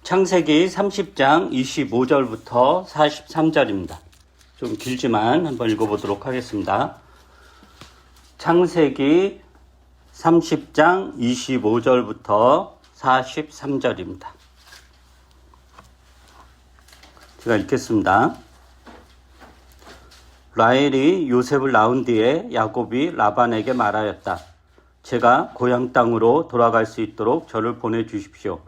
창세기 30장 25절부터 43절입니다. 좀 길지만 한번 읽어보도록 하겠습니다. 창세기 30장 25절부터 43절입니다. 제가 읽겠습니다. 라헬이 요셉을 낳은 뒤에 야곱이 라반에게 말하였다. 제가 고향 땅으로 돌아갈 수 있도록 저를 보내주십시오.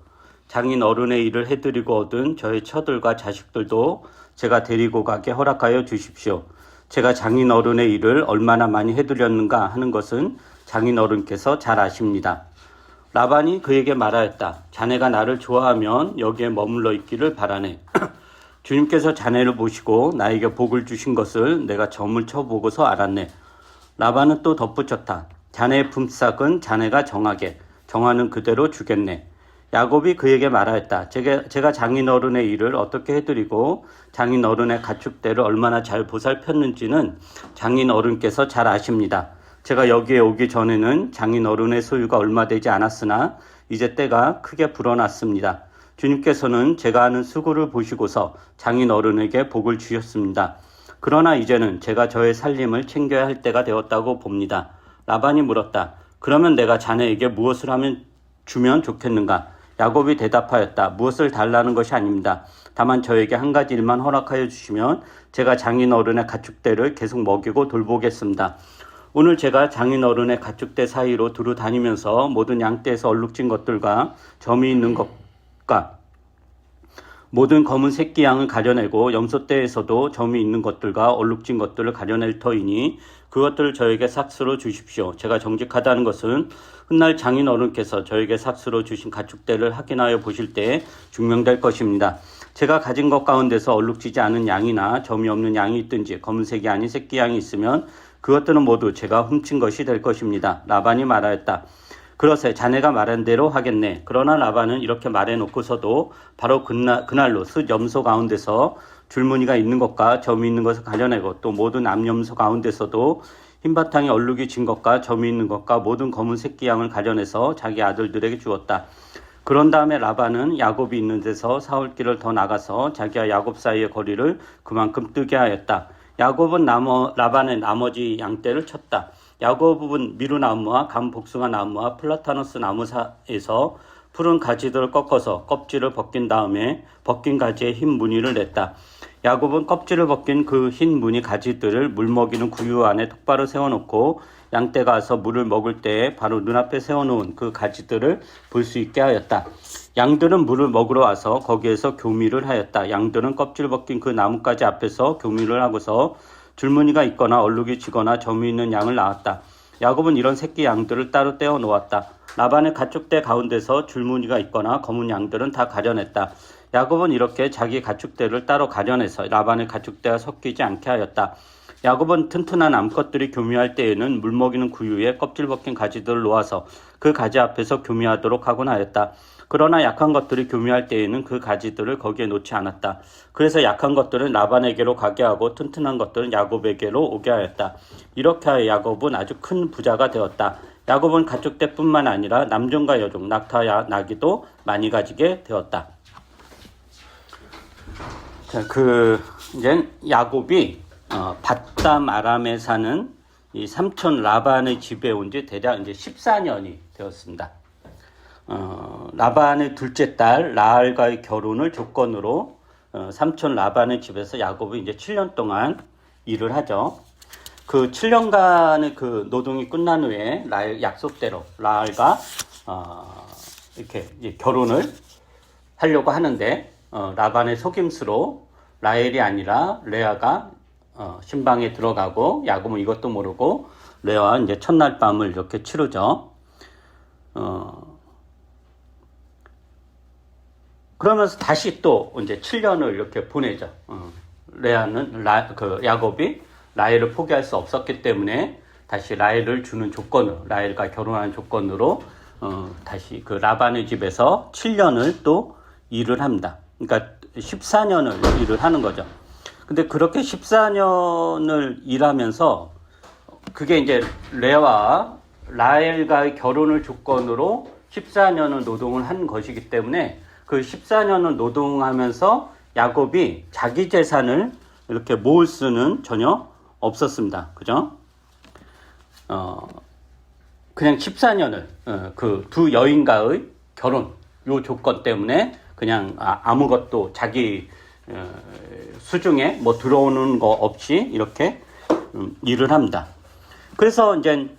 장인 어른의 일을 해드리고 얻은 저의 처들과 자식들도 제가 데리고 가게 허락하여 주십시오. 제가 장인 어른의 일을 얼마나 많이 해드렸는가 하는 것은 장인 어른께서 잘 아십니다. 라반이 그에게 말하였다. 자네가 나를 좋아하면 여기에 머물러 있기를 바라네. 주님께서 자네를 보시고 나에게 복을 주신 것을 내가 점을 쳐보고서 알았네. 라반은 또 덧붙였다. 자네의 품삯은 자네가 정하는 그대로 주겠네. 야곱이 그에게 말하였다. 제가 장인 어른의 일을 어떻게 해드리고 장인 어른의 가축대를 얼마나 잘 보살폈는지는 장인 어른께서 잘 아십니다. 제가 여기에 오기 전에는 장인 어른의 소유가 얼마 되지 않았으나 이제 때가 크게 불어났습니다. 주님께서는 제가 하는 수고를 보시고서 장인 어른에게 복을 주셨습니다. 그러나 이제는 제가 저의 살림을 챙겨야 할 때가 되었다고 봅니다. 라반이 물었다. 그러면 내가 자네에게 무엇을 주면 좋겠는가? 야곱이 대답하였다. 무엇을 달라는 것이 아닙니다. 다만 저에게 한 가지 일만 허락하여 주시면 제가 장인 어른의 가축대를 계속 먹이고 돌보겠습니다. 오늘 제가 장인 어른의 가축대 사이로 두루 다니면서 모든 양떼에서 얼룩진 것들과 점이 있는 것과 모든 검은 새끼 양을 가려내고 염소떼에서도 점이 있는 것들과 얼룩진 것들을 가려낼 터이니 그것들을 저에게 삭스로 주십시오. 제가 정직하다는 것은 훗날 장인 어른께서 저에게 삭스로 주신 가축대를 확인하여 보실 때에 증명될 것입니다. 제가 가진 것 가운데서 얼룩지지 않은 양이나 점이 없는 양이 있든지 검은색이 아닌 새끼 양이 있으면 그것들은 모두 제가 훔친 것이 될 것입니다. 라반이 말하였다. 그러세 자네가 말한 대로 하겠네. 그러나 라반은 이렇게 말해놓고서도 바로 그날로 숫 염소 가운데서 줄무늬가 있는 것과 점이 있는 것을 가려내고 또 모든 암염소 가운데서도 흰바탕에 얼룩이 진 것과 점이 있는 것과 모든 검은 새끼 양을 가려내서 자기 아들들에게 주었다. 그런 다음에 라반은 야곱이 있는 데서 사흘길을 더 나가서 자기와 야곱 사이의 거리를 그만큼 뜨게 하였다. 야곱은 라반의 나머지 양떼를 쳤다. 야곱은 미루나무와 감복숭아 나무와 플라타너스 나무 사이에서 푸른 가지들을 꺾어서 껍질을 벗긴 다음에 벗긴 가지에 흰 무늬를 냈다. 야곱은 껍질을 벗긴 그 흰 무늬 가지들을 물 먹이는 구유 안에 똑바로 세워놓고 양떼가 와서 물을 먹을 때에 바로 눈앞에 세워놓은 그 가지들을 볼 수 있게 하였다. 양들은 물을 먹으러 와서 거기에서 교미를 하였다. 양들은 껍질 벗긴 그 나뭇가지 앞에서 교미를 하고서 줄무늬가 있거나 얼룩이 지거나 점이 있는 양을 낳았다. 야곱은 이런 새끼 양들을 따로 떼어 놓았다. 라반의 가축대 가운데서 줄무늬가 있거나 검은 양들은 다 가려냈다. 야곱은 이렇게 자기 가축대를 따로 가려내서 라반의 가축대와 섞이지 않게 하였다. 야곱은 튼튼한 암컷들이 교미할 때에는 물먹이는 구유에 껍질 벗긴 가지들을 놓아서 그 가지 앞에서 교미하도록 하곤 하였다. 그러나 약한 것들이 교미할 때에는 그 가지들을 거기에 놓지 않았다. 그래서 약한 것들은 라반에게로 가게 하고 튼튼한 것들은 야곱에게로 오게 하였다. 이렇게 하여 야곱은 아주 큰 부자가 되었다. 야곱은 가축대뿐만 아니라 남종과 여종, 낙타와 나귀도 많이 가지게 되었다. 자, 이제 야곱이 밧담 아람에 사는 이 삼촌 라반의 집에 온 지 대략 이제 14년이 되었습니다. 라반의 둘째 딸 라헬과의 결혼을 조건으로 삼촌 라반의 집에서 야곱이 이제 7년 동안 일을 하죠. 그 7년간의 그 노동이 끝난 후에 약속대로 라헬과 이렇게 이제 결혼을 하려고 하는데 라반의 속임수로 라헬이 아니라 레아가 신방에 들어가고 야곱은 이것도 모르고 레아와 이제 첫날 밤을 이렇게 치르죠. 그러면서 다시 또 이제 7년을 이렇게 보내죠. 레아는 야곱이 라헬을 포기할 수 없었기 때문에 다시 라헬을 주는 조건으로, 라헬과 결혼하는 조건으로 다시 그 라반의 집에서 7년을 또 일을 합니다. 그러니까 14년을 일을 하는 거죠. 근데 그렇게 14년을 일하면서 그게 이제 레아와 라헬과의 결혼을 조건으로 14년을 노동을 한 것이기 때문에 그 14년을 노동하면서 야곱이 자기 재산을 이렇게 모을 수는 전혀 없었습니다. 그죠? 그냥 14년을 그 두 여인과의 결혼 요 조건 때문에 그냥 아무것도 자기 수중에 뭐 들어오는 거 없이 이렇게 일을 합니다. 그래서 이제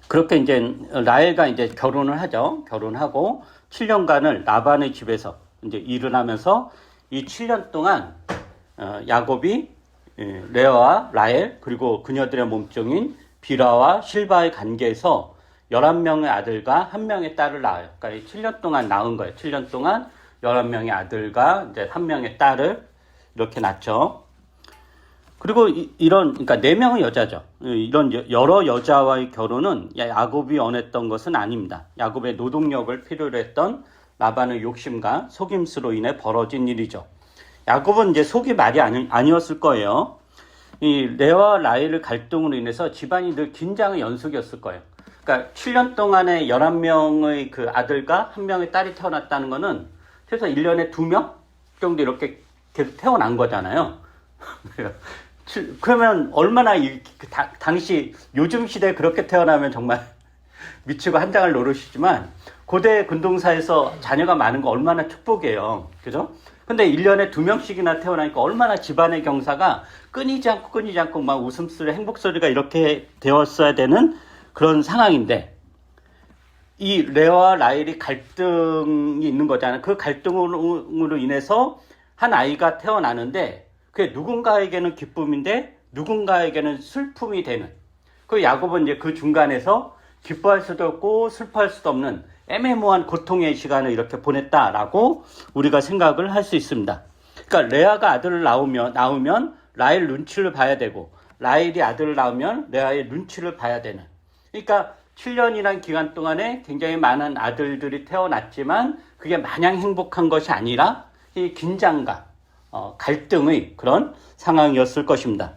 그렇게 이제 라헬과 이제 결혼을 하죠. 결혼하고 7년간을 라반의 집에서 이제 일을 하면서 이 7년 동안 야곱이 레아와 라헬 그리고 그녀들의 몸종인 비라와 실바의 관계에서 11명의 아들과 1명의 딸을 낳아요. 그러니까 7년 동안 낳은 거예요. 7년 동안 11명의 아들과 이제 1명의 딸을 이렇게 낳죠. 그리고 그러니까 4명의 여자죠. 이런 여러 여자와의 결혼은 야곱이 원했던 것은 아닙니다. 야곱의 노동력을 필요로 했던 라반의 욕심과 속임수로 인해 벌어진 일이죠. 야곱은 이제 속이 말이 아니었을 거예요. 이 레아와 라헬의 갈등으로 인해서 집안이 늘 긴장의 연속이었을 거예요. 그러니까 7년 동안에 11명의 그 아들과 1명의 딸이 태어났다는 거는 최소 1년에 2명 정도 이렇게 계속 태어난 거잖아요. 그러면 얼마나 당시 요즘 시대에 그렇게 태어나면 정말 미치고 한장을 노릇이지만 고대 근동사에서 자녀가 많은 거 얼마나 축복이에요. 그죠? 근데 1년에 2명씩이나 태어나니까 얼마나 집안의 경사가 끊이지 않고 막 웃음소리, 행복소리가 이렇게 되었어야 되는 그런 상황인데 이 레아와 라헬이 갈등이 있는 거잖아요. 그 갈등으로 인해서 한 아이가 태어나는데 그게 누군가에게는 기쁨인데 누군가에게는 슬픔이 되는 그 야곱은 이제 그 중간에서 기뻐할 수도 없고 슬퍼할 수도 없는 애매모호한 고통의 시간을 이렇게 보냈다라고 우리가 생각을 할 수 있습니다. 그러니까 레아가 아들을 낳으면 라헬 눈치를 봐야 되고 라헬이 아들을 낳으면 레아의 눈치를 봐야 되는 그러니까 7년이라는 기간 동안에 굉장히 많은 아들들이 태어났지만 그게 마냥 행복한 것이 아니라 이 긴장감, 갈등의 그런 상황이었을 것입니다.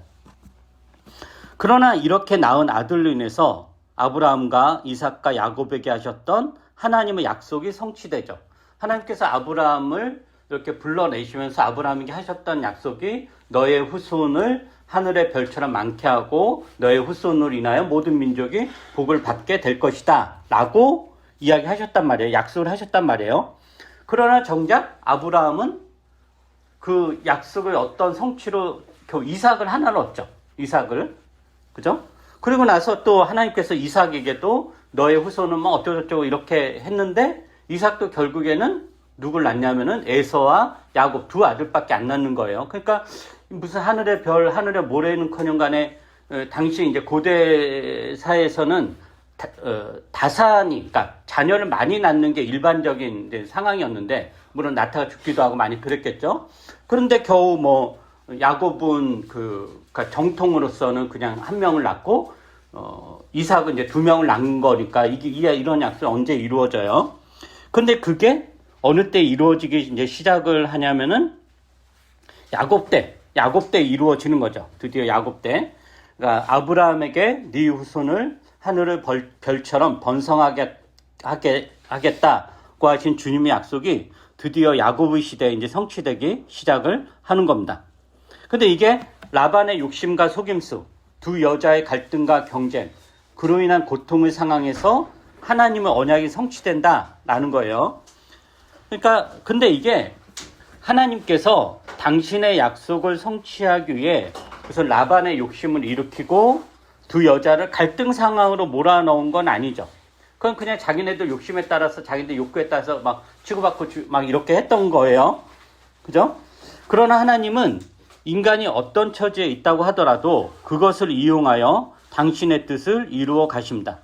그러나 이렇게 낳은 아들로 인해서 아브라함과 이삭과 야곱에게 하셨던 하나님의 약속이 성취되죠. 하나님께서 아브라함을 이렇게 불러내시면서 아브라함에게 하셨던 약속이 너의 후손을 하늘의 별처럼 많게 하고 너의 후손으로 인하여 모든 민족이 복을 받게 될 것이다 라고 이야기하셨단 말이에요. 약속을 하셨단 말이에요. 그러나 정작 아브라함은 그 약속의 어떤 성취로 겨우 이삭을 하나를 얻죠. 이삭을. 그죠? 그리고 나서 또 하나님께서 이삭에게도 너의 후손은 뭐 어쩌고저쩌고 이렇게 했는데 이삭도 결국에는 누굴 낳냐면은 에서와 야곱 두 아들밖에 안 낳는 거예요. 그러니까 무슨 하늘의 별, 하늘의 모래는커녕 간에 당시 이제 고대 사회에서는 다산이, 그러니까 자녀를 많이 낳는 게 일반적인 상황이었는데 물론 낳다가 죽기도 하고 많이 그랬겠죠. 그런데 겨우 뭐 야곱은 그러니까 정통으로서는 그냥 1명을 낳고 이삭은 이제 2명을 낳은 거니까 이런 약속이 언제 이루어져요? 근데 그게 어느 때 이루어지기 이제 시작을 하냐면은 야곱 때 이루어지는 거죠. 드디어 야곱 때. 그러니까 아브라함에게 네 후손을 하늘의 별처럼 번성하게 하겠다고 하신 주님의 약속이 드디어 야곱의 시대에 이제 성취되기 시작을 하는 겁니다. 근데 이게 라반의 욕심과 속임수, 두 여자의 갈등과 경쟁, 그로 인한 고통의 상황에서 하나님의 언약이 성취된다라는 거예요. 그러니까 근데 이게 하나님께서 당신의 약속을 성취하기 위해 그래서 라반의 욕심을 일으키고 두 여자를 갈등 상황으로 몰아넣은 건 아니죠. 그건 그냥 자기네들 욕심에 따라서 자기네들 욕구에 따라서 막 치고받고 막 이렇게 했던 거예요. 그죠? 그러나 하나님은 인간이 어떤 처지에 있다고 하더라도 그것을 이용하여 당신의 뜻을 이루어 가십니다.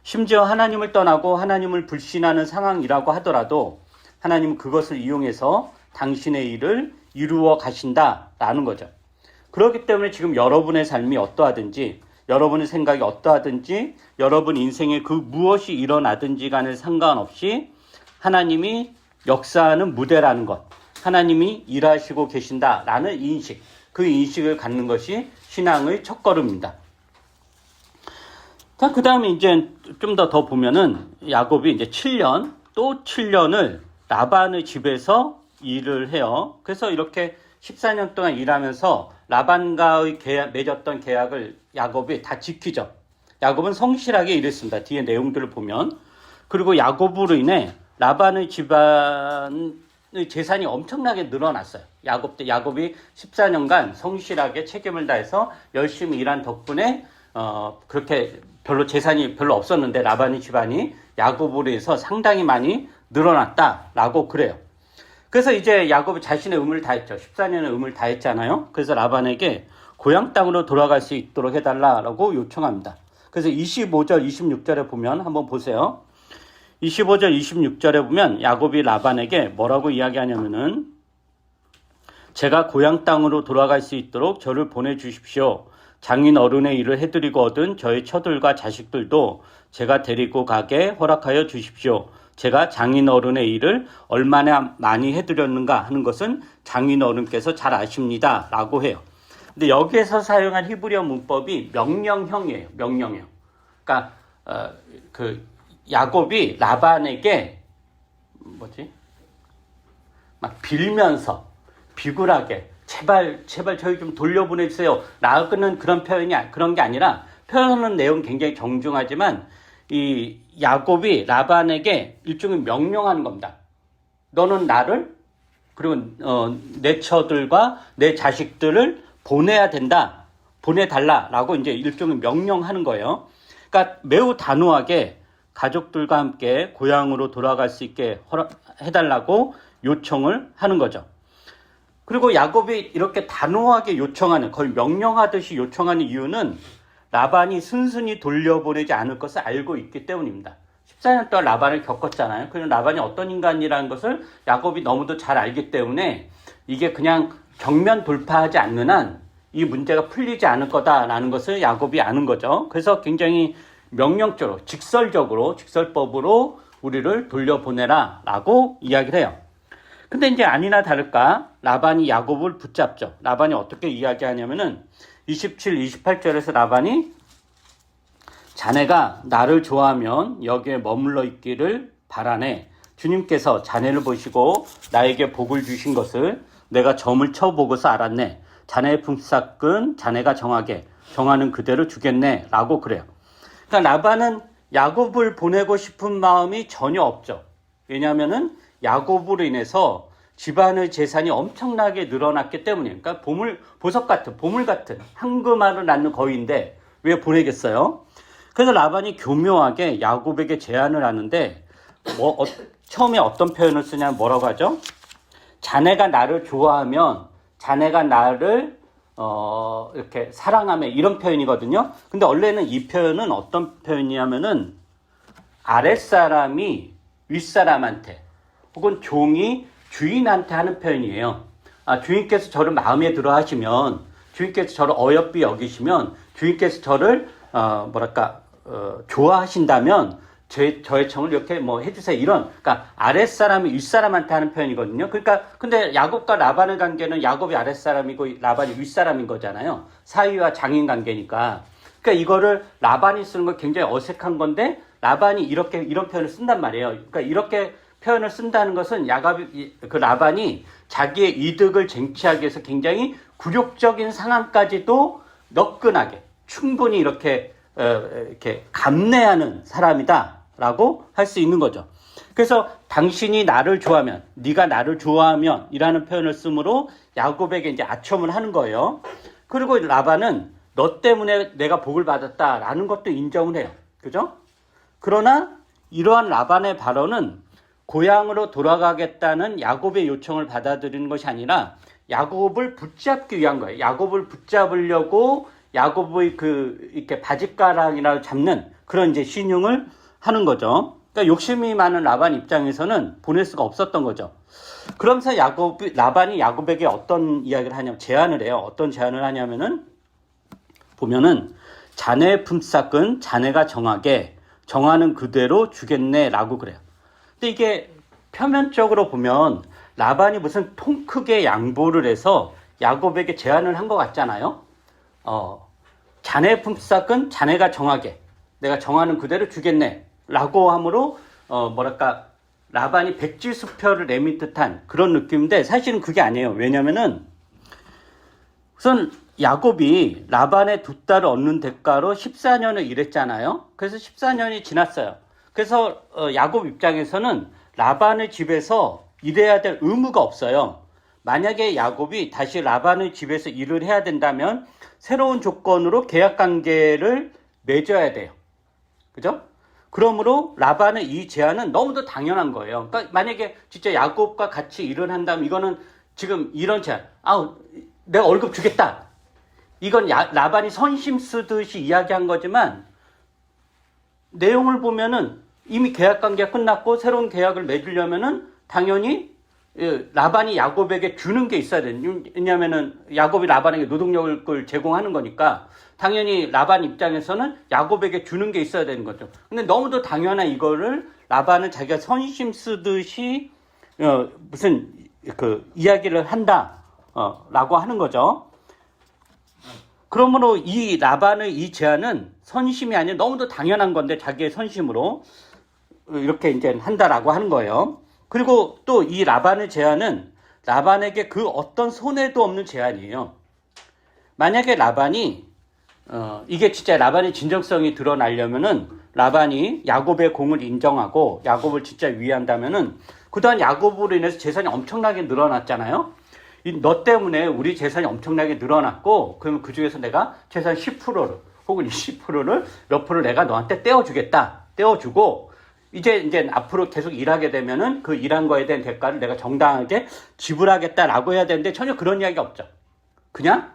심지어 하나님을 떠나고 하나님을 불신하는 상황이라고 하더라도 하나님은 그것을 이용해서 당신의 일을 이루어 가신다라는 거죠. 그렇기 때문에 지금 여러분의 삶이 어떠하든지 여러분의 생각이 어떠하든지 여러분 인생에 그 무엇이 일어나든지 간에 상관없이 하나님이 역사하는 무대라는 것, 하나님이 일하시고 계신다라는 인식, 그 인식을 갖는 것이 신앙의 첫걸음입니다. 자, 그 다음에 이제 좀 더 보면은 야곱이 이제 7년, 또 7년을 라반의 집에서 일을 해요. 그래서 이렇게 14년 동안 일하면서 라반과의 맺었던 계약을 야곱이 다 지키죠. 야곱은 성실하게 일했습니다. 뒤에 내용들을 보면. 그리고 야곱으로 인해 라반의 집안의 재산이 엄청나게 늘어났어요. 야곱이 14년간 성실하게 책임을 다해서 열심히 일한 덕분에 그렇게 별로 재산이 별로 없었는데 라반의 집안이 야곱으로 해서 상당히 많이 늘어났다라고 그래요. 그래서 이제 야곱이 자신의 의무를 다했죠. 14년의 의무를 다했잖아요. 그래서 라반에게 고향 땅으로 돌아갈 수 있도록 해달라고 요청합니다. 그래서 25절, 26절에 보면 한번 보세요. 25절, 26절에 보면 야곱이 라반에게 뭐라고 이야기하냐면은 제가 고향 땅으로 돌아갈 수 있도록 저를 보내주십시오. 장인 어른의 일을 해드리고 얻은 저의 처들과 자식들도 제가 데리고 가게 허락하여 주십시오. 제가 장인 어른의 일을 얼마나 많이 해드렸는가 하는 것은 장인 어른께서 잘 아십니다. 라고 해요. 근데 여기에서 사용한 히브리어 문법이 명령형이에요. 명령형. 그러니까 야곱이 라반에게 막 빌면서 비굴하게 제발 저희 좀 돌려보내주세요. 라고는 그런 게 아니라 표현하는 내용 굉장히 정중하지만 이 야곱이 라반에게 일종의 명령하는 겁니다. 너는 나를 그리고 내 처들과 내 자식들을 보내야 된다. 보내달라라고 이제 일종의 명령하는 거예요. 그러니까 매우 단호하게 가족들과 함께 고향으로 돌아갈 수 있게 해달라고 요청을 하는 거죠. 그리고 야곱이 이렇게 단호하게 요청하는, 거의 명령하듯이 요청하는 이유는 라반이 순순히 돌려보내지 않을 것을 알고 있기 때문입니다. 14년 동안 라반을 겪었잖아요. 그래서 라반이 어떤 인간이라는 것을 야곱이 너무도 잘 알기 때문에 이게 그냥 정면 돌파하지 않는 한 이 문제가 풀리지 않을 거다라는 것을 야곱이 아는 거죠. 그래서 굉장히 명령적으로, 직설법으로 우리를 돌려보내라 라고 이야기를 해요. 근데 이제 아니나 다를까 라반이 야곱을 붙잡죠. 라반이 어떻게 이야기하냐면은 27, 28절에서 라반이 자네가 나를 좋아하면 여기에 머물러 있기를 바라네. 주님께서 자네를 보시고 나에게 복을 주신 것을 내가 점을 쳐보고서 알았네. 자네의 품삯은 자네가 정하는 그대로 주겠네 라고 그래요. 그러니까 라반은 야곱을 보내고 싶은 마음이 전혀 없죠. 왜냐하면은 야곱으로 인해서 집안의 재산이 엄청나게 늘어났기 때문이에요. 그러니까 보석 같은, 보물 같은 황금알을 낳는 거위인데 왜 보내겠어요? 그래서 라반이 교묘하게 야곱에게 제안을 하는데 처음에 어떤 표현을 쓰냐면 뭐라고 하죠? 자네가 나를 좋아하면 자네가 나를 이렇게 사랑하며 이런 표현이거든요. 근데 원래는 이 표현은 어떤 표현이냐면은 아랫사람이 윗사람한테 혹은 종이 주인한테 하는 표현이에요. 주인께서 저를 마음에 들어 하시면, 주인께서 저를 어여삐 여기시면, 주인께서 저를 좋아하신다면 저의 청을 이렇게 해주세요. 그러니까 아랫사람이 윗사람한테 하는 표현이거든요. 그러니까 근데 야곱과 라반의 관계는 야곱이 아랫사람이고 라반이 윗사람인 거잖아요. 사위와 장인 관계니까. 그러니까 이거를 라반이 쓰는 거 굉장히 어색한 건데 라반이 이런 표현을 쓴단 말이에요. 그러니까 이렇게 표현을 쓴다는 것은 라반이 자기의 이득을 쟁취하기 위해서 굉장히 굴욕적인 상황까지도 너끈하게 충분히 이렇게 감내하는 사람이다라고 할 수 있는 거죠. 그래서 당신이 나를 좋아하면, 네가 나를 좋아하면 이라는 표현을 쓰므로 야곱에게 이제 아첨을 하는 거예요. 그리고 라반은 너 때문에 내가 복을 받았다라는 것도 인정을 해요. 그죠? 그러나 이러한 라반의 발언은 고향으로 돌아가겠다는 야곱의 요청을 받아들이는 것이 아니라 야곱을 붙잡기 위한 거예요. 야곱을 붙잡으려고 야곱의 이렇게 바짓가랑이라고 잡는 그런 이제 신용을 하는 거죠. 그러니까 욕심이 많은 라반 입장에서는 보낼 수가 없었던 거죠. 그러면서 라반이 야곱에게 어떤 이야기를 하냐면 제안을 해요. 어떤 제안을 하냐면은 보면은 자네의 품삯은 자네가 정하는 그대로 주겠네라고 그래요. 근데 이게 표면적으로 보면 라반이 무슨 통 크게 양보를 해서 야곱에게 제안을 한 것 같잖아요. 자네의 품삯은 자네가 내가 정하는 그대로 주겠네 라고 함으로 뭐랄까 라반이 백지수표를 내민 듯한 그런 느낌인데 사실은 그게 아니에요. 왜냐면은 우선 야곱이 라반의 두 딸을 얻는 대가로 14년을 일했잖아요. 그래서 14년이 지났어요. 그래서 야곱 입장에서는 라반의 집에서 일해야 될 의무가 없어요. 만약에 야곱이 다시 라반의 집에서 일을 해야 된다면 새로운 조건으로 계약관계를 맺어야 돼요. 그죠? 그러므로 라반의 이 제안은 너무도 당연한 거예요. 그러니까 만약에 진짜 야곱과 같이 일을 한다면 이거는 지금 이런 제안, 내가 월급 주겠다. 이건 라반이 선심 쓰듯이 이야기한 거지만 내용을 보면은 이미 계약 관계가 끝났고 새로운 계약을 맺으려면은 당연히 라반이 야곱에게 주는 게 있어야 돼요. 왜냐면은 야곱이 라반에게 노동력을 제공하는 거니까 당연히 라반 입장에서는 야곱에게 주는 게 있어야 되는 거죠. 근데 너무도 당연한 이거를 라반은 자기가 선심 쓰듯이 무슨 그 이야기를 한다 라고 하는 거죠. 그러므로 이 라반의 이 제안은 선심이 아니라 너무도 당연한 건데 자기의 선심으로 이렇게 이제 한다라고 하는 거예요. 그리고 또 이 라반의 제안은 라반에게 그 어떤 손해도 없는 제안이에요. 만약에 라반이 이게 진짜 라반의 진정성이 드러나려면은 라반이 야곱의 공을 인정하고 야곱을 진짜 위한다면은 그동안 야곱으로 인해서 재산이 엄청나게 늘어났잖아요. 너 때문에 우리 재산이 엄청나게 늘어났고 그러면 그 중에서 내가 재산 10%를 혹은 20%를 몇 프로 내가 너한테 떼어주겠다. 떼어주고 이제 앞으로 계속 일하게 되면은 그 일한 거에 대한 대가를 내가 정당하게 지불하겠다라고 해야 되는데 전혀 그런 이야기가 없죠. 그냥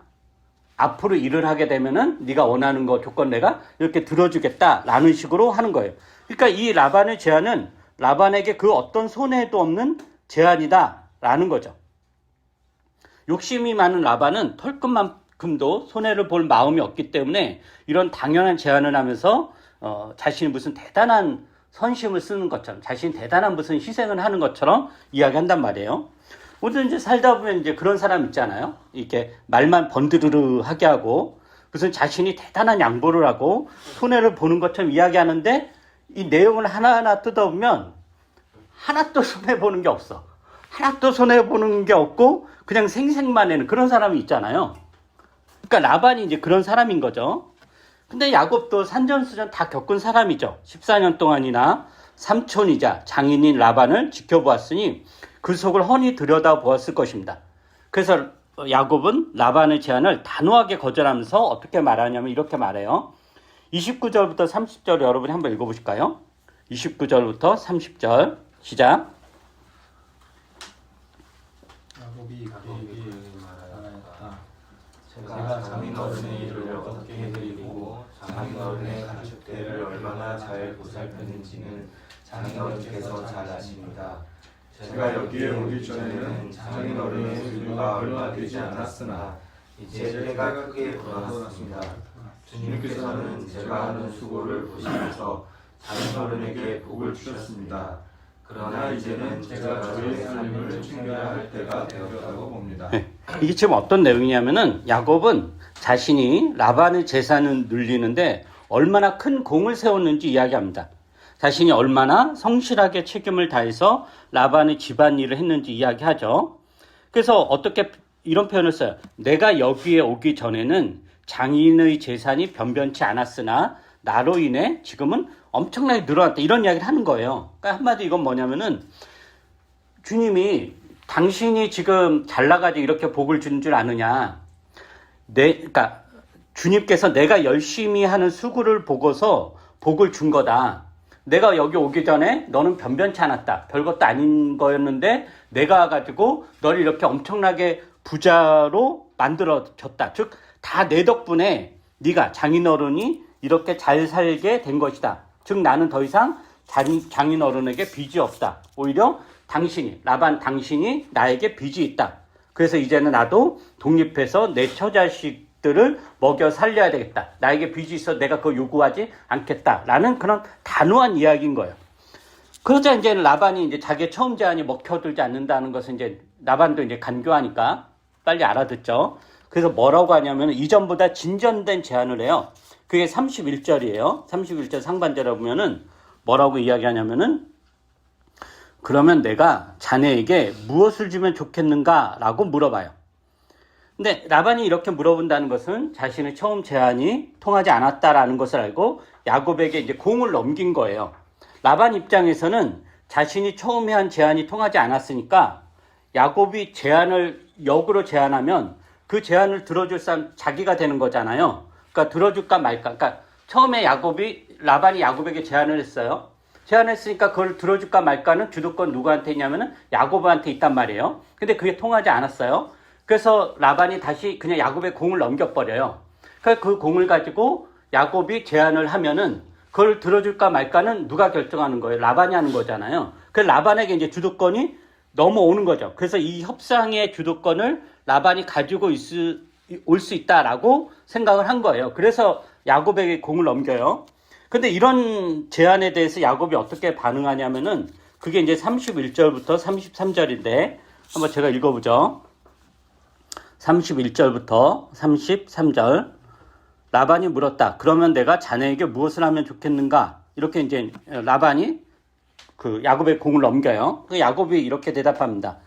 앞으로 일을 하게 되면은 네가 원하는 거 조건 내가 이렇게 들어주겠다라는 식으로 하는 거예요. 그러니까 이 라반의 제안은 라반에게 그 어떤 손해도 없는 제안이다라는 거죠. 욕심이 많은 라반은 털끝만큼도 손해를 볼 마음이 없기 때문에 이런 당연한 제안을 하면서 자신이 무슨 대단한 선심을 쓰는 것처럼 자신이 대단한 무슨 희생을 하는 것처럼 이야기한단 말이에요. 우리도 이제 살다 보면 이제 그런 사람 있잖아요. 이렇게 말만 번드르르하게 하고 무슨 자신이 대단한 양보를 하고 손해를 보는 것처럼 이야기하는데 이 내용을 하나하나 뜯어보면 하나도 손해보는 게 없어. 하나도 손해보는 게 없고 그냥 생색만 내는 그런 사람이 있잖아요. 그러니까 라반이 이제 그런 사람인 거죠. 근데 야곱도 산전수전 다 겪은 사람이죠. 14년 동안이나 삼촌이자 장인인 라반을 지켜보았으니 그 속을 훤히 들여다보았을 것입니다. 그래서 야곱은 라반의 제안을 단호하게 거절하면서 어떻게 말하냐면 이렇게 말해요. 29절부터 30절 여러분이 한번 읽어보실까요? 29절부터 30절 시작. 야곱이 말하였다. 제가 장인어른의 일을 어떻게 해드리고 장인어른의 가축들을 얼마나 잘 보살폈는지는 장인어른께서 잘 아십니다. 제가 여기에 오기 전에는 장인어른의 수유가 얼마 되지 않았으나 이제 때가 크게 돌아왔습니다. 주님께서는 제가 하는 수고를 보시면서 장인어른에게 복을 주셨습니다. 그러나 이제는 제가 저의 삶을 챙겨야 할 때가 되었다고 봅니다. 이게 지금 어떤 내용이냐면은 야곱은 자신이 라반의 재산을 늘리는데 얼마나 큰 공을 세웠는지 이야기합니다. 자신이 얼마나 성실하게 책임을 다해서 라반의 집안일을 했는지 이야기하죠. 그래서 어떻게 이런 표현을 써요. 내가 여기에 오기 전에는 장인의 재산이 변변치 않았으나 나로 인해 지금은 엄청나게 늘어났다. 이런 이야기를 하는 거예요. 그러니까 한마디 이건 뭐냐면은 주님이 당신이 지금 잘 나가지고 이렇게 복을 주는 줄 아느냐. 그러니까 주님께서 내가 열심히 하는 수고를 보고서 복을 준 거다. 내가 여기 오기 전에 너는 변변치 않았다. 별것도 아닌 거였는데 내가 가지고 너를 이렇게 엄청나게 부자로 만들어줬다. 즉, 다 내 덕분에 네가 장인어른이 이렇게 잘 살게 된 것이다. 즉 나는 더 이상 장인어른에게 빚이 없다. 오히려 라반 당신이 나에게 빚이 있다. 그래서 이제는 나도 독립해서 내 처자식들을 먹여 살려야 되겠다. 나에게 빚이 있어 내가 그거 요구하지 않겠다. 라는 그런 단호한 이야기인 거예요. 그러자 이제 라반이 이제 자기의 처음 제안이 먹혀들지 않는다는 것은 이제 라반도 이제 간교하니까 빨리 알아듣죠. 그래서 뭐라고 하냐면 이전보다 진전된 제안을 해요. 그게 31절이에요. 31절 상반절에 보면은 뭐라고 이야기하냐면은 그러면 내가 자네에게 무엇을 주면 좋겠는가? 라고 물어봐요. 근데 라반이 이렇게 물어본다는 것은 자신의 처음 제안이 통하지 않았다라는 것을 알고 야곱에게 이제 공을 넘긴 거예요. 라반 입장에서는 자신이 처음에 한 제안이 통하지 않았으니까 야곱이 제안을 역으로 제안하면 그 제안을 들어줄 사람 자기가 되는 거잖아요. 그러니까 들어줄까 말까. 그러니까 처음에 라반이 야곱에게 제안을 했어요. 제안했으니까 그걸 들어줄까 말까는 주도권 누구한테 있냐면은 야곱한테 있단 말이에요. 근데 그게 통하지 않았어요. 그래서 라반이 다시 그냥 야곱의 공을 넘겨버려요. 그래서 그 공을 가지고 야곱이 제안을 하면은 그걸 들어줄까 말까는 누가 결정하는 거예요? 라반이 하는 거잖아요. 그래서 라반에게 이제 주도권이 넘어오는 거죠. 그래서 이 협상의 주도권을 라반이 가지고 올 수 있다라고 생각을 한 거예요. 그래서 야곱에게 공을 넘겨요. 근데 이런 제안에 대해서 야곱이 어떻게 반응하냐면은 그게 이제 31절부터 33절인데 한번 제가 읽어보죠. 31절부터 33절. 라반이 물었다. 그러면 내가 자네에게 무엇을 하면 좋겠는가? 이렇게 이제 라반이 그 야곱의 공을 넘겨요. 그 야곱이 이렇게 대답합니다.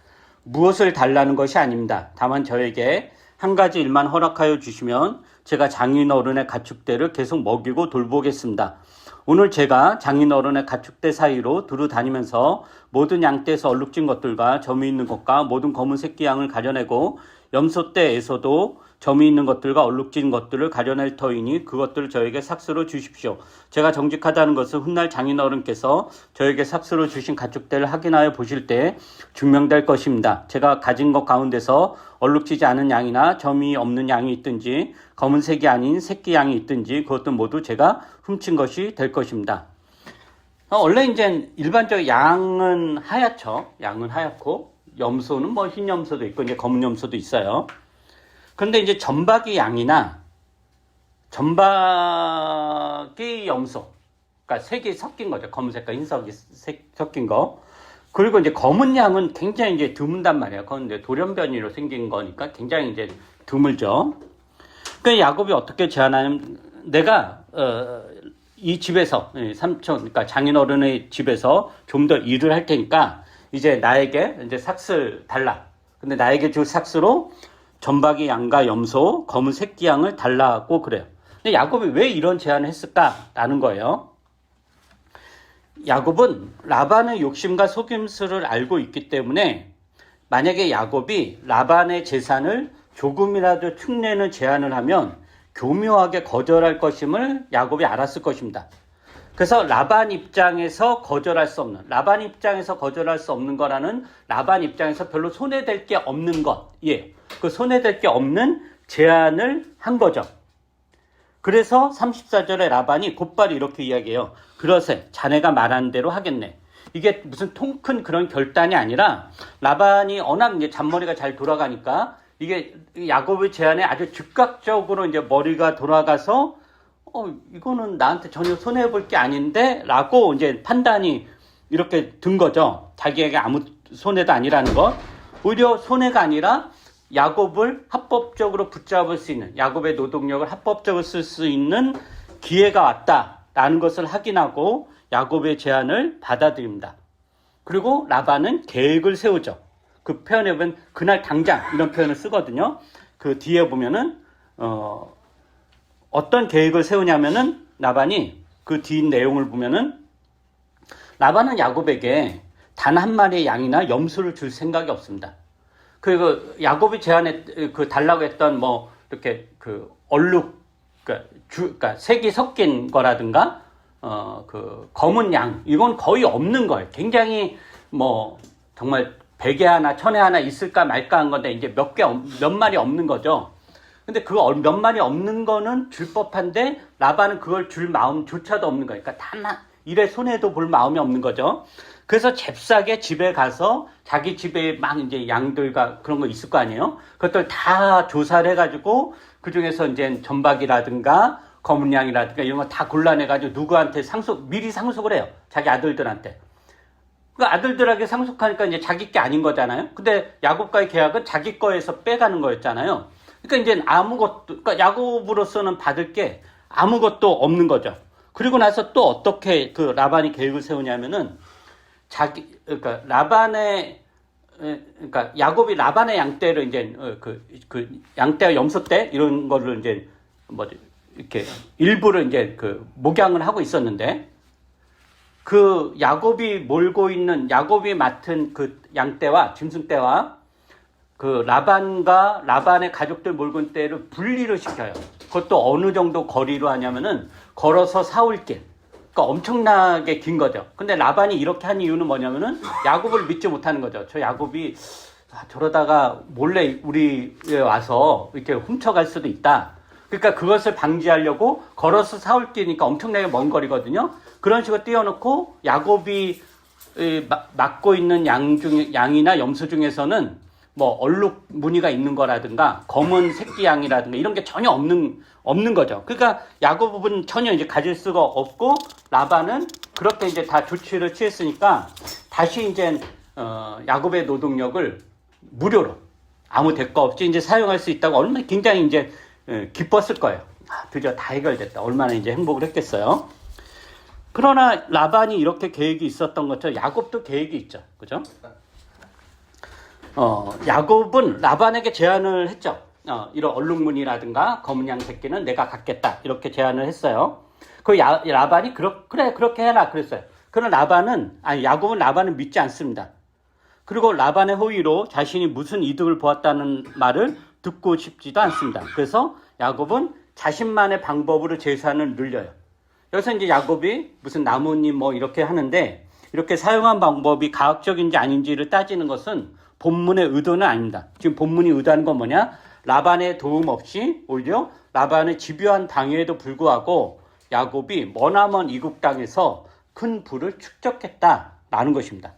무엇을 달라는 것이 아닙니다. 다만 저에게 한 가지 일만 허락하여 주시면 제가 장인 어른의 가축대를 계속 먹이고 돌보겠습니다. 오늘 제가 장인 어른의 가축대 사이로 두루 다니면서 모든 양떼에서 얼룩진 것들과 점이 있는 것과 모든 검은 새끼 양을 가려내고 염소떼에서도 점이 있는 것들과 얼룩진 것들을 가려낼 터이니 그것들을 저에게 삭스로 주십시오. 제가 정직하다는 것을 훗날 장인어른께서 저에게 삭스로 주신 가축대를 확인하여 보실 때 증명될 것입니다. 제가 가진 것 가운데서 얼룩지지 않은 양이나 점이 없는 양이 있든지 검은색이 아닌 새끼 양이 있든지 그것도 모두 제가 훔친 것이 될 것입니다. 원래 이제 일반적 양은 하얗죠. 양은 하얗고 염소는 뭐 흰 염소도 있고 이제 검은 염소도 있어요. 그런데 이제 점박이 양이나 점박이 염소, 그러니까 색이 섞인 거죠. 검은색과 흰색이 섞인 거. 그리고 이제 검은 양은 굉장히 이제 드문단 말이에요. 그건 이제 돌연변이로 생긴 거니까 굉장히 이제 드물죠. 그러니까 야곱이 어떻게 제안하냐면 내가 이 집에서 삼촌, 그러니까 장인어른의 집에서 좀 더 일을 할 테니까 이제 나에게 이제 삭스를 달라. 근데 나에게 줄 삭스로 점박이 양과 염소, 검은 새끼 양을 달라고 그래요. 근데 야곱이 왜 이런 제안을 했을까라는 거예요. 야곱은 라반의 욕심과 속임수를 알고 있기 때문에 만약에 야곱이 라반의 재산을 조금이라도 축내는 제안을 하면 교묘하게 거절할 것임을 야곱이 알았을 것입니다. 그래서 라반 입장에서 거절할 수 없는 거라는 라반 입장에서 별로 손해될 게 없는 것, 그 손해될 게 없는 제안을 한 거죠. 그래서 34절에 라반이 곧바로 이렇게 이야기해요. 그러세, 자네가 말한 대로 하겠네. 이게 무슨 통큰 그런 결단이 아니라 라반이 워낙 이제 잔머리가 잘 돌아가니까 이게 야곱의 제안에 아주 즉각적으로 이제 머리가 돌아가서 이거는 나한테 전혀 손해볼 게 아닌데? 라고 이제 판단이 이렇게 든 거죠. 자기에게 아무 손해도 아니라는 것. 오히려 손해가 아니라 야곱을 합법적으로 붙잡을 수 있는, 야곱의 노동력을 합법적으로 쓸 수 있는 기회가 왔다라는 것을 확인하고 야곱의 제안을 받아들입니다. 그리고 라반은 계획을 세우죠. 그 표현에 보면 그날 당장 이런 표현을 쓰거든요. 그 뒤에 보면은 어떤 계획을 세우냐면은 라반이 그 뒤 내용을 보면은 라반은 야곱에게 단 한 마리의 양이나 염소를 줄 생각이 없습니다. 그리고 야곱이 달라고 했던 뭐 이렇게 그 얼룩 그러니까 색이 섞인 거라든가 그 검은 양 이건 거의 없는 거예요. 굉장히 뭐 정말 100에 하나 1000에 하나 있을까 말까 한 건데 이제 몇 마리 없는 거죠. 근데 그 몇 마리 없는 거는 줄 법한데 라반은 그걸 줄 마음조차도 없는 거예요. 그러니까 단 일에 손해도 볼 마음이 없는 거죠. 그래서 잽싸게 집에 가서 자기 집에 막 이제 양들과 그런 거 있을 거 아니에요. 그것들 다 조사를 해가지고 그 중에서 이제 점박이라든가 검은 양이라든가 이런 거 다 골라내가지고 누구한테 미리 상속을 해요. 자기 아들들한테. 그 아들들에게 상속하니까 이제 자기 게 아닌 거잖아요. 근데 야곱과의 계약은 자기 거에서 빼가는 거였잖아요. 그러니까 이제 그러니까 야곱으로서는 받을 게 아무것도 없는 거죠. 그리고 나서 또 어떻게 그 라반이 계획을 세우냐면은 그러니까 그러니까 야곱이 라반의 양떼를 이제 그 양떼와 염소떼 이런 거를 이제 뭐 이렇게 일부를 이제 그 목양을 하고 있었는데 그 야곱이 맡은 그 양떼와 짐승떼와 그 라반의 가족들 몰고 떼를 분리를 시켜요. 그것도 어느 정도 거리로 하냐면은 걸어서 사흘길. 그러니까 엄청나게 긴 거죠. 근데 라반이 이렇게 한 이유는 뭐냐면은 야곱을 믿지 못하는 거죠. 저 야곱이 저러다가 몰래 우리에 와서 이렇게 훔쳐갈 수도 있다. 그러니까 그것을 방지하려고 걸어서 사흘길이니까 엄청나게 먼 거리거든요. 그런 식으로 띄워놓고 야곱이 맡고 있는 양이나 염소 중에서는 뭐 얼룩 무늬가 있는 거라든가 검은 새끼 양이라든가 이런 게 전혀 없는 거죠. 그러니까 야곱은 전혀 이제 가질 수가 없고 라반은 그렇게 이제 다 조치를 취했으니까 다시 이제 야곱의 노동력을 무료로 아무 대가 없이 이제 사용할 수 있다고 얼마나 굉장히 이제 기뻤을 거예요. 드디어 다 해결됐다. 얼마나 이제 행복을 했겠어요. 그러나 라반이 이렇게 계획이 있었던 것처럼 야곱도 계획이 있죠. 그죠? 야곱은 라반에게 제안을 했죠. 이런 얼룩무늬라든가 검은 양 새끼는 내가 갖겠다. 이렇게 제안을 했어요. 그 라반이 그래, 그렇게 해라. 그랬어요. 그러나 야곱은 라반을 믿지 않습니다. 그리고 라반의 호의로 자신이 무슨 이득을 보았다는 말을 듣고 싶지도 않습니다. 그래서 야곱은 자신만의 방법으로 재산을 늘려요. 여기서 이제 야곱이 무슨 나뭇잎 뭐 이렇게 하는데 이렇게 사용한 방법이 가학적인지 아닌지를 따지는 것은 본문의 의도는 아닙니다. 지금 본문이 의도하는 건 뭐냐? 라반의 도움 없이 오히려 라반의 집요한 방해에도 불구하고 야곱이 머나먼 이국 땅에서 큰 부를 축적했다라는 것입니다.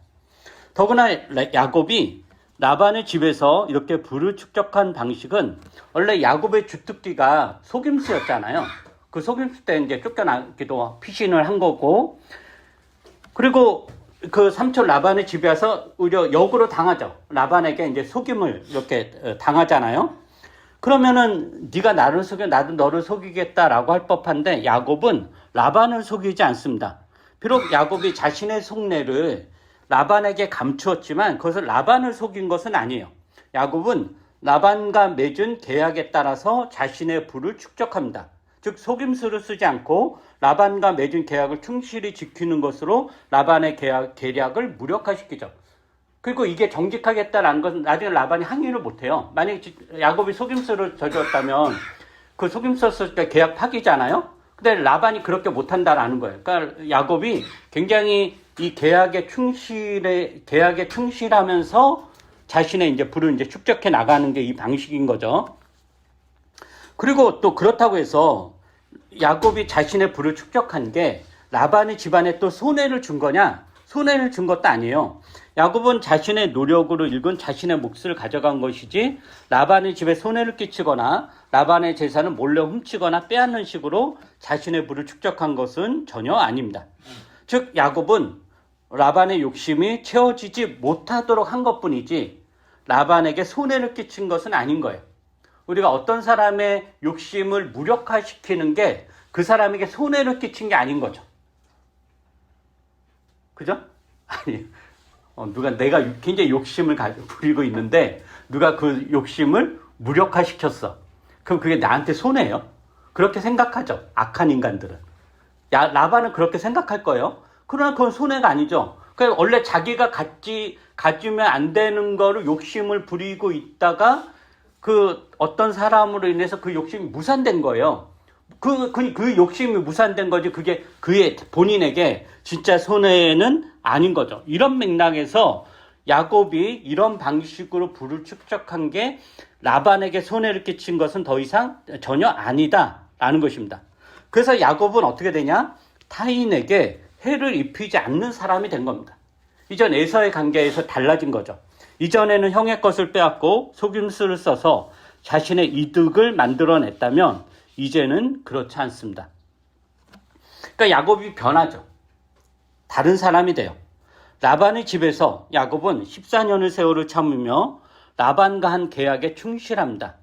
더구나 야곱이 라반의 집에서 이렇게 부를 축적한 방식은 원래 야곱의 주특기가 속임수였잖아요. 그 속임수 때 이제 쫓겨나기도 피신을 한 거고, 그리고 그 삼촌 라반의 집에 와서 오히려 역으로 당하죠. 라반에게 이제 속임을 이렇게 당하잖아요. 그러면은 네가 나를 속여 나도 너를 속이겠다라고 할 법한데 야곱은 라반을 속이지 않습니다. 비록 야곱이 자신의 속내를 라반에게 감추었지만 그것을 라반을 속인 것은 아니에요. 야곱은 라반과 맺은 계약에 따라서 자신의 부를 축적합니다. 즉 속임수를 쓰지 않고 라반과 맺은 계약을 충실히 지키는 것으로 라반의 계략을 무력화시키죠. 그리고 이게 정직하겠다라는 것은 나중에 라반이 항의를 못해요. 만약에 야곱이 속임수를 저질렀다면 그 속임수 썼을 때 계약 파기잖아요. 근데 라반이 그렇게 못한다라는 거예요. 그러니까 야곱이 굉장히 이 계약에 충실하면서 자신의 이제 부를 이제 축적해 나가는 게 이 방식인 거죠. 그리고 또 그렇다고 해서 야곱이 자신의 부를 축적한 게 라반의 집안에 또 손해를 준 거냐? 손해를 준 것도 아니에요. 야곱은 자신의 노력으로 일군 자신의 몫을 가져간 것이지 라반의 집에 손해를 끼치거나 라반의 재산을 몰래 훔치거나 빼앗는 식으로 자신의 부를 축적한 것은 전혀 아닙니다. 즉 야곱은 라반의 욕심이 채워지지 못하도록 한 것뿐이지 라반에게 손해를 끼친 것은 아닌 거예요. 우리가 어떤 사람의 욕심을 무력화시키는 게 그 사람에게 손해를 끼친 게 아닌 거죠. 그죠? 아니, 내가 굉장히 욕심을 부리고 있는데 누가 그 욕심을 무력화시켰어. 그럼 그게 나한테 손해예요? 그렇게 생각하죠. 악한 인간들은. 라반은 그렇게 생각할 거예요. 그러나 그건 손해가 아니죠. 그러니까 원래 자기가 가지면 안 되는 거를 욕심을 부리고 있다가 그 어떤 사람으로 인해서 그 욕심이 무산된 거예요. 그 욕심이 무산된 거지 그게 그의 본인에게 진짜 손해는 아닌 거죠. 이런 맥락에서 야곱이 이런 방식으로 부를 축적한 게 라반에게 손해를 끼친 것은 더 이상 전혀 아니다라는 것입니다. 그래서 야곱은 어떻게 되냐? 타인에게 해를 입히지 않는 사람이 된 겁니다. 이전 에서의 관계에서 달라진 거죠. 이전에는 형의 것을 빼앗고 속임수를 써서 자신의 이득을 만들어냈다면 이제는 그렇지 않습니다. 그러니까 야곱이 변하죠. 다른 사람이 돼요. 라반의 집에서 야곱은 14년의 세월을 참으며 라반과 한 계약에 충실합니다.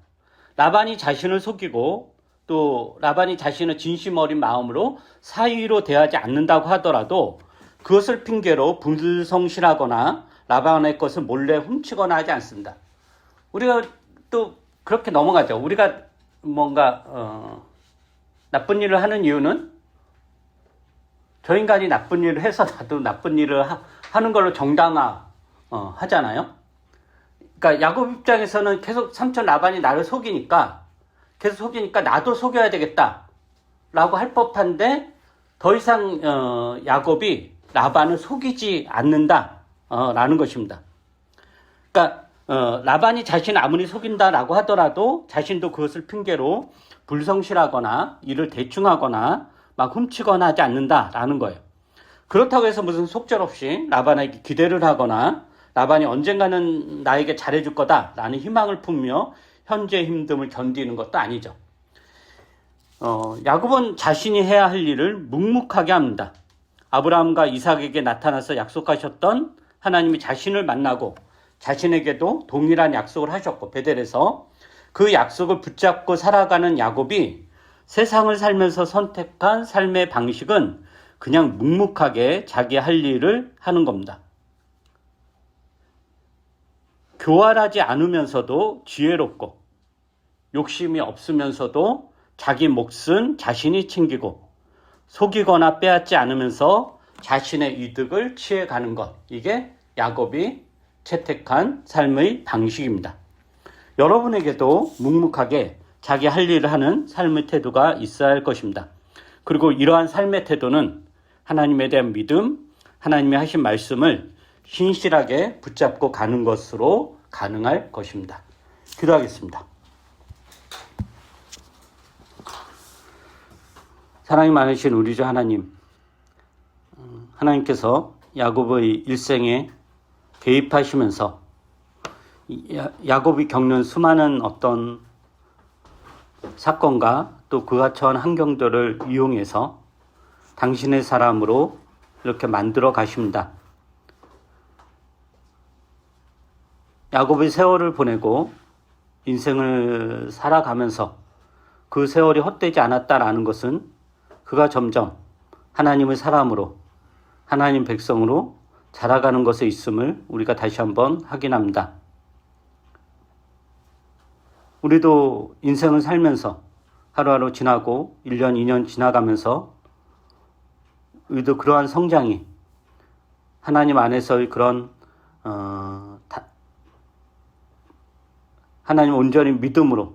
라반이 자신을 속이고 또 라반이 자신의 진심 어린 마음으로 사위로 대하지 않는다고 하더라도 그것을 핑계로 불성실하거나 라반의 것을 몰래 훔치거나 하지 않습니다. 우리가 또 그렇게 넘어가죠. 우리가 뭔가 나쁜 일을 하는 이유는 저 인간이 나쁜 일을 해서 나도 나쁜 일을 하는 걸로 정당화 하잖아요. 그러니까 야곱 입장에서는 계속 삼촌 라반이 나를 속이니까 나도 속여야 되겠다 라고 할 법한데 더 이상 야곱이 라반을 속이지 않는다 라는 것입니다. 그러니까 라반이 자신을 아무리 속인다라고 하더라도 자신도 그것을 핑계로 불성실하거나 일을 대충 하거나 막 훔치거나 하지 않는다라는 거예요. 그렇다고 해서 무슨 속절없이 라반에게 기대를 하거나 라반이 언젠가는 나에게 잘해줄 거다라는 희망을 품며 현재 힘듦을 견디는 것도 아니죠. 야곱은 자신이 해야 할 일을 묵묵하게 합니다. 아브라함과 이삭에게 나타나서 약속하셨던 하나님이 자신을 만나고 자신에게도 동일한 약속을 하셨고 베델에서 그 약속을 붙잡고 살아가는 야곱이 세상을 살면서 선택한 삶의 방식은 그냥 묵묵하게 자기 할 일을 하는 겁니다. 교활하지 않으면서도 지혜롭고 욕심이 없으면서도 자기 몫은 자신이 챙기고 속이거나 빼앗지 않으면서 자신의 이득을 취해가는 것, 이게 야곱이 채택한 삶의 방식입니다. 여러분에게도 묵묵하게 자기 할 일을 하는 삶의 태도가 있어야 할 것입니다. 그리고 이러한 삶의 태도는 하나님에 대한 믿음, 하나님이 하신 말씀을 신실하게 붙잡고 가는 것으로 가능할 것입니다. 기도하겠습니다. 사랑이 많으신 우리 주 하나님, 하나님께서 야곱의 일생에 개입하시면서 야곱이 겪는 수많은 어떤 사건과 또 그가 처한 환경들을 이용해서 당신의 사람으로 이렇게 만들어 가십니다. 야곱의 세월을 보내고 인생을 살아가면서 그 세월이 헛되지 않았다라는 것은 그가 점점 하나님의 사람으로 하나님 백성으로 자라가는 것에 있음을 우리가 다시 한번 확인합니다. 우리도 인생을 살면서 하루하루 지나고 1년, 2년 지나가면서 우리도 그러한 성장이 하나님 안에서의 그런 하나님 온전히 믿음으로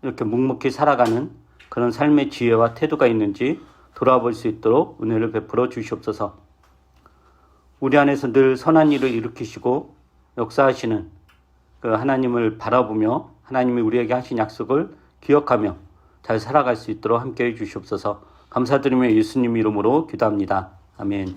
이렇게 묵묵히 살아가는 그런 삶의 지혜와 태도가 있는지 돌아볼 수 있도록 은혜를 베풀어 주시옵소서. 우리 안에서 늘 선한 일을 일으키시고 역사하시는 그 하나님을 바라보며 하나님이 우리에게 하신 약속을 기억하며 잘 살아갈 수 있도록 함께해 주시옵소서. 감사드리며 예수님 이름으로 기도합니다. 아멘.